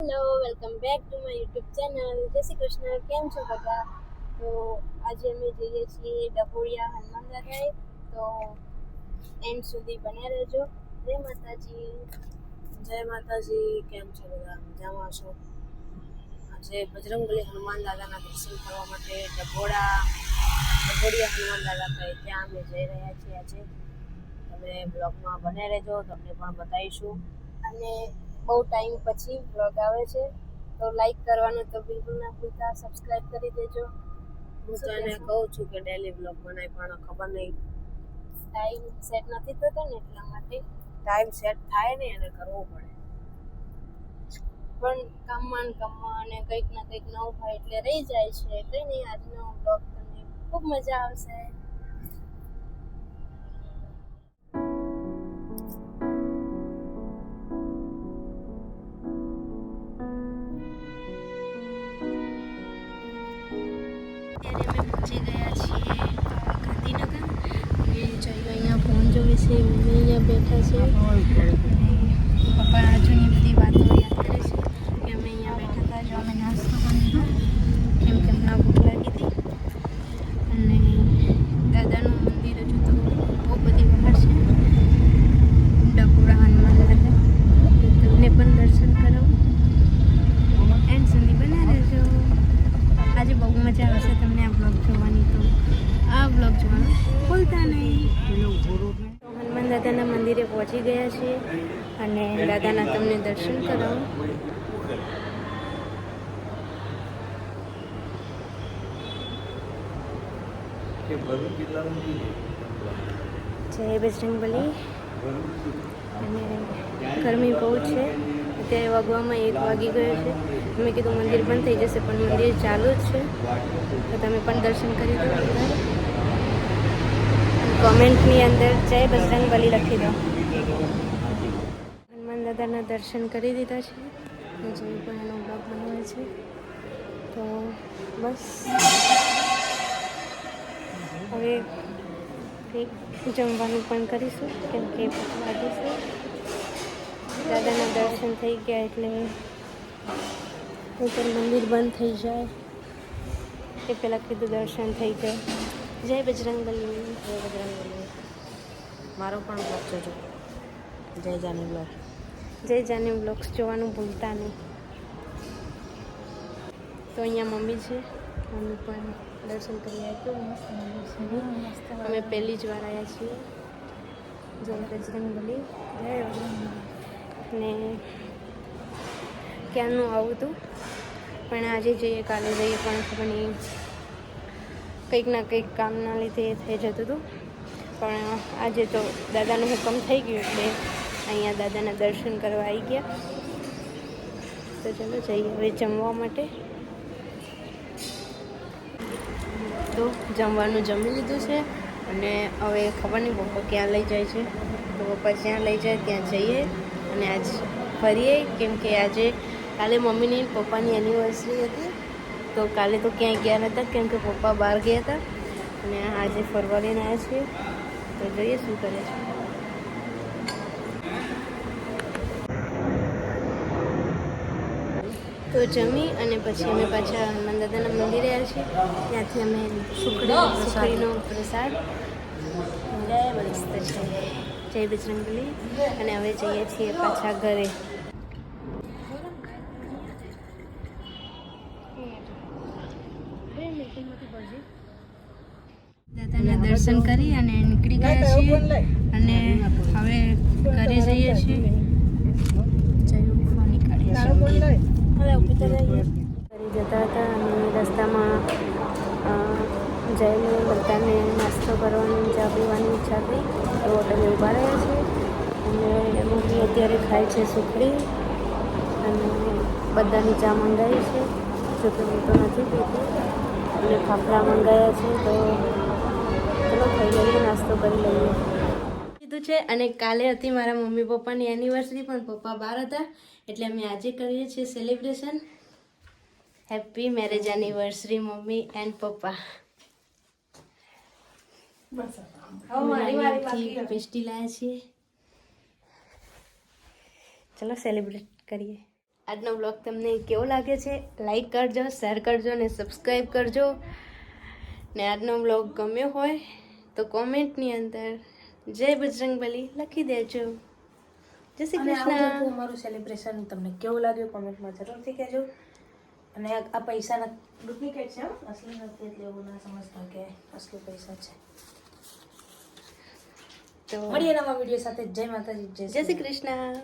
Hello, welcome back to my YouTube channel. જય શ્રી કૃષ્ણ. કેમ છો બધા? તો આજે અમે જઈએ છીએ ડભોળિયા હનુમાન દાદાએ. તો એન્ડ સુધી બન્યા રહેજો. જય માતાજી. જય માતાજી. કેમ છો બધા? મજામાં છો? આજે બજરંગબલી હનુમાન દાદાના દર્શન કરવા માટે ડભોળિયા હનુમાન દાદા કહે ત્યાં અમે જઈ રહ્યા છીએ. આજે તમે બ્લોગમાં બને રહેજો, તમને પણ બતાવીશું. અને બહુ ટાઈમ પછી બ્લોગ આવે છે, તો લાઈક કરવાનું તો બિલકુલ ના ભૂલતા. સબસ્ક્રાઈબ કરી દેજો. હું તો એને કહું છું કે ડેલી બ્લોગ બનાય, પણ ખબર નહીં, ટાઈમ સેટ નથી થતો ને એટલા માટે. ટાઈમ સેટ થાય ને એને કરવો પડે. પણ કામમાં અને કંઈક ના કંઈક નવું હોય એટલે રહી જાય છે. કંઈ નહીં, આજનો બ્લોગ તમને ખૂબ મજા આવશે. અત્યારે અમે પહોંચી ગયા છીએ ગાંધીનગર. અને જઈએ અહીંયા ફોન જોવે છે, મમ્મી અહીંયા બેઠા છે. પપ્પા જૂની બધી વાતો યાદ કરે છે કે અમે અહીંયા બેઠા હતા. જો અમે નાસ્તો પણ લીધો કેમ કે હમણાં ભૂખ લાગી હતી. અને દાદાનું મંદિર હજુ તો બહુ બધી બહાર છે. ડભોળા હનુમાન દાદા, તમને પણ દર્શન કરાવું. એન્ડ સુધી બના રહેજો. આજે બહુ મજા આવશે તમને આ બ્લોગ જોવાની, તો આ બ્લોગ જોવાનું ભૂલતા નહીં. હનુમાન દાદાના મંદિરે પહોંચી ગયા છીએ અને દાદાના તમને દર્શન કરાવું. જય બજરંગબલી. અને ગરમી બહુ છે. અત્યારે વાગવામાં 1 વાગી ગયો છે. મેં કીધું મંદિર બંધ થઈ જશે, પણ મંદિર ચાલુ જ છે. તો તમે પણ દર્શન કરી દો. કોમેન્ટની અંદર જય બજરંગબલી લખી દો. હનુમાન દાદાના દર્શન કરી દીધા છે. જે પણ એનો બ્લોગ બનાવે છે, તો બસ હવે કંઈક જમવાનું પણ કરીશું, કેમ કે ભૂખ લાગી છે. દાદાના દર્શન થઈ ગયા એટલે મંદિર બંધ થઈ જાય એ પહેલાં કીધું દર્શન થઈ જાય. જય બજરંગબલી. જય બજરંગબલી. મારો પણ બ્લોગ જોજો, જય જાની બ્લોગ. જય જાની બ્લોગ્સ જોવાનું ભૂલતા નહીં. તો અહીંયા મમ્મી છે, મમ્મી પણ દર્શન કરી આવ્યા. મસ્ત અમે પહેલી જ વાર આવ્યા છીએ. જય બજરંગબલી. જય બજરંગબલી. ને ક્યારનું આવું હતું, પણ આજે જઈએ કાલે જઈએ, પણ ખબર નહીં કંઈક ના કંઈક કામના લીધે થઈ જતું હતું. પણ આજે તો દાદાનું હુકમ થઈ ગયું એટલે અહીંયા દાદાના દર્શન કરવા આવી ગયા. તો ચલો જઈએ હવે જમવા માટે. તો જમવાનું જમી લીધું છે અને હવે ખબર નહીં પપ્પા ક્યાં લઈ જાય છે. તો પપ્પા જ્યાં લઈ જાય ત્યાં જઈએ અને આજ ફરીએ, કેમ કે આજે કાલે મમ્મીની પપ્પાની એનિવર્સરી હતી. તો કાલે તો ક્યાંય ગયા નહોતા, કેમ કે પપ્પા બહાર ગયા હતા. અને આજે ફરવા લઈને આવ્યા છીએ, તો જોઈએ શું કરે છે. તો જમી અને પછી અમે પાછા હનુમાન દાદાના મંદિરે આવ્યા છીએ. ત્યાંથી અમે સુખડીનો પ્રસાદ. જય બજરંગબલી. અને હવે જઈએ છીએ પાછા ઘરે. દાદાના દર્શન કરી અને નીકળી ગયા છીએ અને હવે ઘરે જઈએ છીએ. ઘરે જતા હતા અને રસ્તામાં જઈને બધાને નાસ્તો કરવાની, ચા પીવાની ઈચ્છા થઈ, તો હોટલે ઊભા રહ્યા છે. અને મમ્મી અત્યારે ખાય છે સુખડી અને બધાની ચા મંગાવી છે. જોકે હું તો નથી પીતી. અને ફાફડા મંગાવ્યા છે, તો ચલો ખાઈ લઈએ, નાસ્તો કરી લઈએ કીધું છે. અને કાલે હતી મારા મમ્મી પપ્પાની એનિવર્સરી, પણ પપ્પા બહાર હતા એટલે અમે આજે કરીએ છીએ celebration. Happy marriage anniversary mummy and પપ્પા. પેસ્ટી લાયા છીએ. ચલો સેલિબ્રેટ કરીએ. આજનો બ્લોગ તમને કેવો લાગે છે લાઈક કરજો, શેર કરજો ને સબસ્ક્રાઈબ કરજો. ને આજનો બ્લોગ ગમ્યો હોય તો કોમેન્ટની અંદર જય બજરંગબલી લખી દેજો. જય શ્રી અને આવું કૃષ્ણ. હતું અમારું સેલિબ્રેશન. તમને કેવું લાગ્યું કોમેન્ટમાં જરૂરથી કહેજો. અને આ પૈસાના ડુપ્લિકેટ છે, અસલી નથી, એટલે એવું ના સમજતા કે અસલી પૈસા છે. તો મળીએ નવા વિડીયો સાથે. જય માતાજી, જય શ્રી કૃષ્ણ.